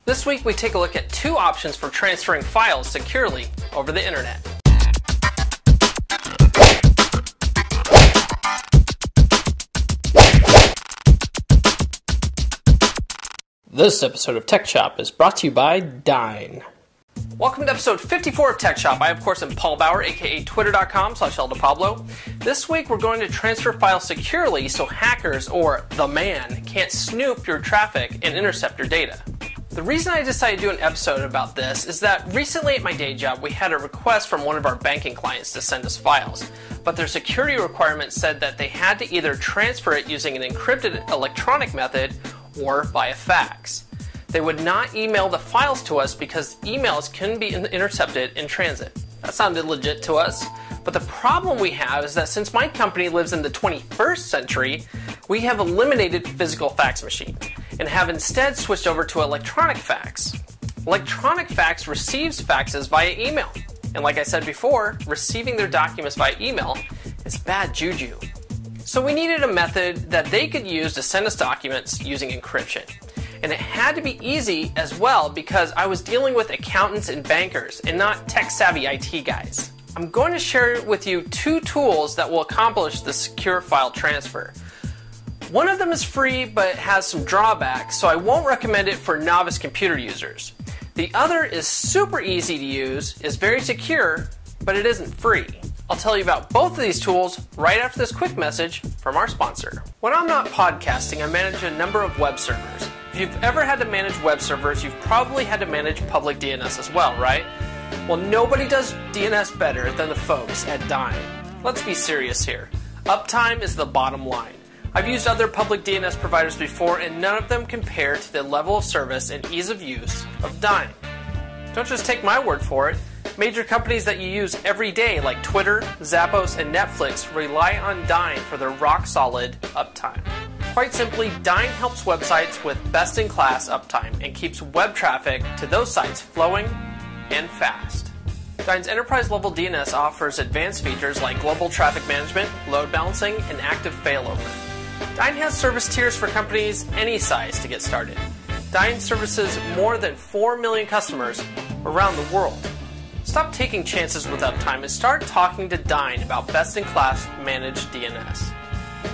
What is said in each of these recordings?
This week we take a look at two options for transferring files securely over the internet. This episode of Tech Shop is brought to you by Dyn. Welcome to episode 54 of Tech Shop. I, of course, am Paul Bauer, aka twitter.com/ElDePablo. This week we're going to transfer files securely so hackers, or the man, can't snoop your traffic and intercept your data. The reason I decided to do an episode about this is that recently at my day job we had a request from one of our banking clients to send us files, but their security requirements said that they had to either transfer it using an encrypted electronic method or via fax. They would not email the files to us because emails couldn't be intercepted in transit. That sounded legit to us, but the problem we have is that since my company lives in the 21st century, we have eliminated physical fax machines and have instead switched over to electronic fax. Electronic fax receives faxes via email, and like I said before, receiving their documents via email is bad juju. So we needed a method that they could use to send us documents using encryption. And it had to be easy as well because I was dealing with accountants and bankers and not tech-savvy IT guys. I'm going to share with you two tools that will accomplish the secure file transfer. One of them is free but has some drawbacks, so I won't recommend it for novice computer users. The other is super easy to use, is very secure, but it isn't free. I'll tell you about both of these tools right after this quick message from our sponsor. When I'm not podcasting, I manage a number of web servers. If you've ever had to manage web servers, you've probably had to manage public DNS as well, right? Well, nobody does DNS better than the folks at Dyn. Let's be serious here. Uptime is the bottom line. I've used other public DNS providers before, and none of them compare to the level of service and ease of use of Dyn. Don't just take my word for it. Major companies that you use every day like Twitter, Zappos, and Netflix rely on Dyn for their rock-solid uptime. Quite simply, Dyn helps websites with best-in-class uptime and keeps web traffic to those sites flowing and fast. Dyn's enterprise-level DNS offers advanced features like global traffic management, load balancing, and active failover. Dyn has service tiers for companies any size to get started. Dyn services more than 4 million customers around the world. Stop taking chances with uptime and start talking to Dyn about best-in-class managed DNS.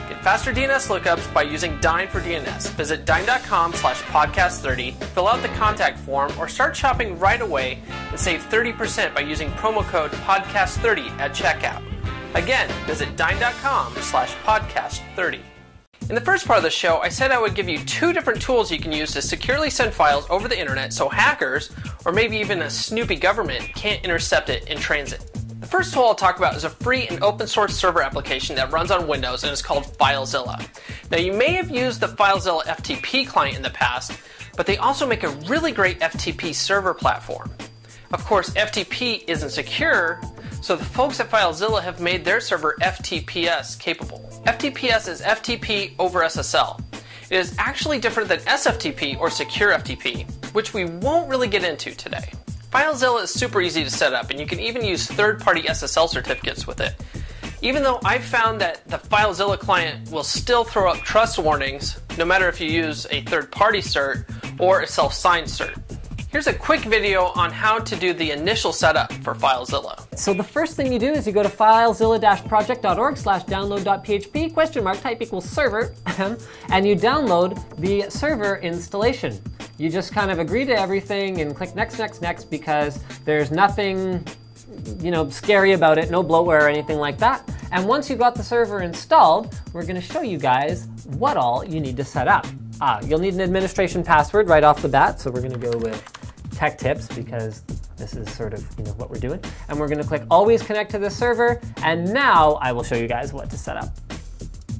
Get faster DNS lookups by using Dyn for DNS. Visit dyn.com/podcast30, fill out the contact form, or start shopping right away and save 30% by using promo code podcast30 at checkout. Again, visit dyn.com/podcast30. In the first part of the show, I said I would give you two different tools you can use to securely send files over the internet so hackers, or maybe even a snoopy government, can't intercept it in transit. The first tool I'll talk about is a free and open source server application that runs on Windows and is called FileZilla. Now you may have used the FileZilla FTP client in the past, but they also make a really great FTP server platform. Of course, FTP isn't secure, so the folks at FileZilla have made their server FTPS capable. FTPS is FTP over SSL. It is actually different than SFTP or secure FTP, which we won't really get into today. FileZilla is super easy to set up, and you can even use third-party SSL certificates with it. Even though I've found that the FileZilla client will still throw up trust warnings, no matter if you use a third-party cert or a self-signed cert. Here's a quick video on how to do the initial setup for FileZilla. So the first thing you do is you go to filezilla-project.org/download.php, type equals server, and you download the server installation. You just kind of agree to everything and click next, next, next, because there's nothing, scary about it, no bloatware or anything like that. And once you've got the server installed, we're going to show you guys what all you need to set up. You'll need an administration password right off the bat, so we're going to go with tech tips because this is sort of what we're doing. And we're going to click always connect to the server, and now I will show you guys what to set up.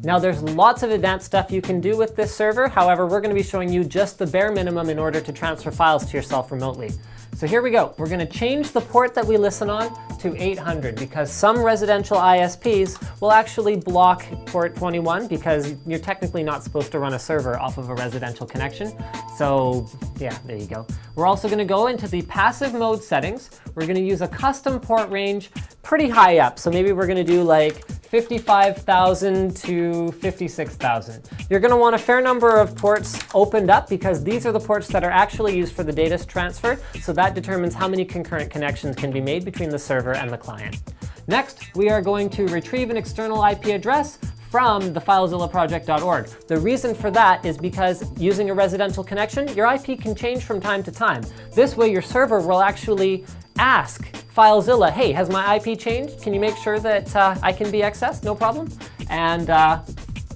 Now there's lots of advanced stuff you can do with this server, however we're going to be showing you just the bare minimum in order to transfer files to yourself remotely. So here we go. We're going to change the port that we listen on to 800 because some residential ISPs will actually block port 21 because you're technically not supposed to run a server off of a residential connection. So yeah, there you go. We're also going to go into the passive mode settings. We're going to use a custom port range pretty high up. So maybe we're going to do like 55,000 to 56,000. You're going to want a fair number of ports opened up because these are the ports that are actually used for the data transfer, so that determines how many concurrent connections can be made between the server and the client. Next, we are going to retrieve an external IP address from the FileZillaProject.org. The reason for that is because using a residential connection, your IP can change from time to time. This way your server will actually ask FileZilla, hey, has my IP changed? Can you make sure that I can be accessed? No problem. And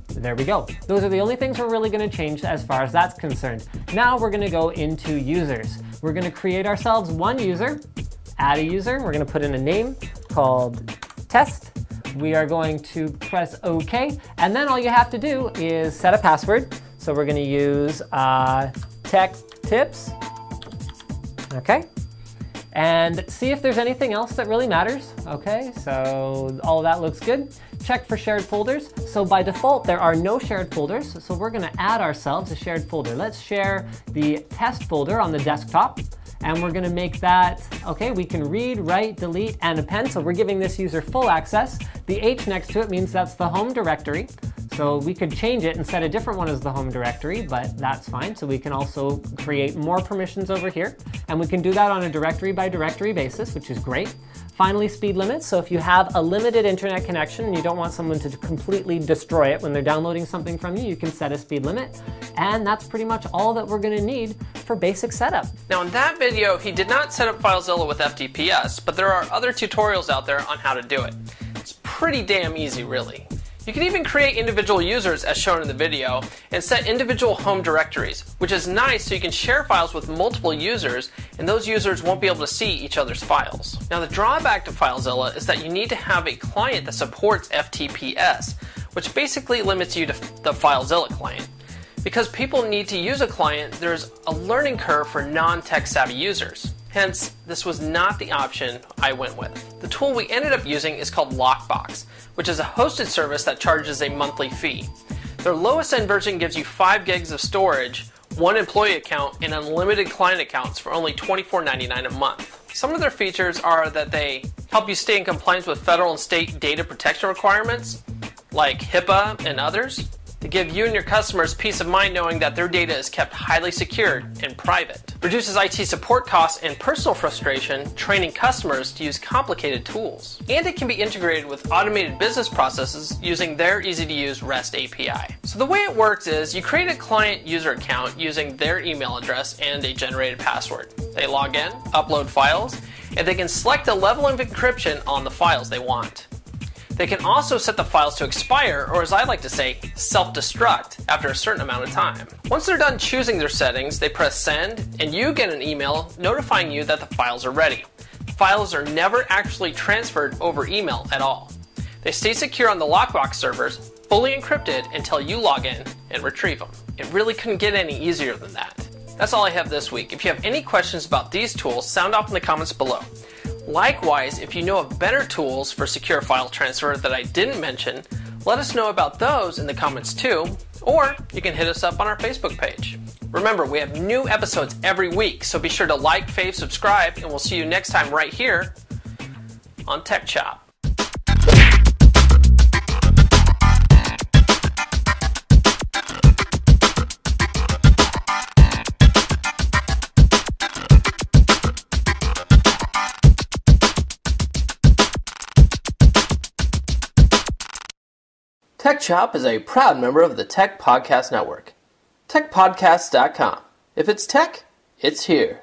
there we go. Those are the only things we're really going to change as far as that's concerned. Now we're going to go into users. We're going to create ourselves one user, add a user. We're going to put in a name called test. We are going to press OK, and then all you have to do is set a password. So we're going to use tech tips. Okay. And see if there's anything else that really matters. Okay, so all of that looks good. Check for shared folders. So by default, there are no shared folders. So we're going to add ourselves a shared folder. Let's share the test folder on the desktop. And we're going to make that, okay, we can read, write, delete, and append. So we're giving this user full access. The H next to it means that's the home directory. So we could change it and set a different one as the home directory, but that's fine. So we can also create more permissions over here. And we can do that on a directory by directory basis, which is great. Finally, speed limits. So if you have a limited internet connection and you don't want someone to completely destroy it when they're downloading something from you, you can set a speed limit. And that's pretty much all that we're going to need for basic setup. Now in that video, he did not set up FileZilla with FTPS, but there are other tutorials out there on how to do it. It's pretty damn easy, really. You can even create individual users as shown in the video and set individual home directories, which is nice so you can share files with multiple users and those users won't be able to see each other's files. Now the drawback to FileZilla is that you need to have a client that supports FTPS, which basically limits you to the FileZilla client. Because people need to use a client, there's a learning curve for non-tech savvy users. Hence, this was not the option I went with. The tool we ended up using is called Lockbox, which is a hosted service that charges a monthly fee. Their lowest end version gives you 5 gigs of storage, 1 employee account, and unlimited client accounts for only $24.99 a month. Some of their features are that they help you stay in compliance with federal and state data protection requirements, like HIPAA and others. They give you and your customers peace of mind knowing that their data is kept highly secured and private. Reduces IT support costs and personal frustration training customers to use complicated tools. And it can be integrated with automated business processes using their easy-to-use REST API. So the way it works is you create a client user account using their email address and a generated password. They log in, upload files, and they can select the level of encryption on the files they want. They can also set the files to expire, or as I like to say, self-destruct after a certain amount of time. Once they're done choosing their settings, they press send, and you get an email notifying you that the files are ready. The files are never actually transferred over email at all. They stay secure on the Lockbox servers, fully encrypted until you log in and retrieve them. It really couldn't get any easier than that. That's all I have this week. If you have any questions about these tools, sound off in the comments below. Likewise, if you know of better tools for secure file transfer that I didn't mention, let us know about those in the comments too, or you can hit us up on our Facebook page. Remember, we have new episodes every week, so be sure to like, fave, subscribe, and we'll see you next time right here on Tech Chop. Tech Chop is a proud member of the Tech Podcast Network. TechPodcasts.com. If it's tech, it's here.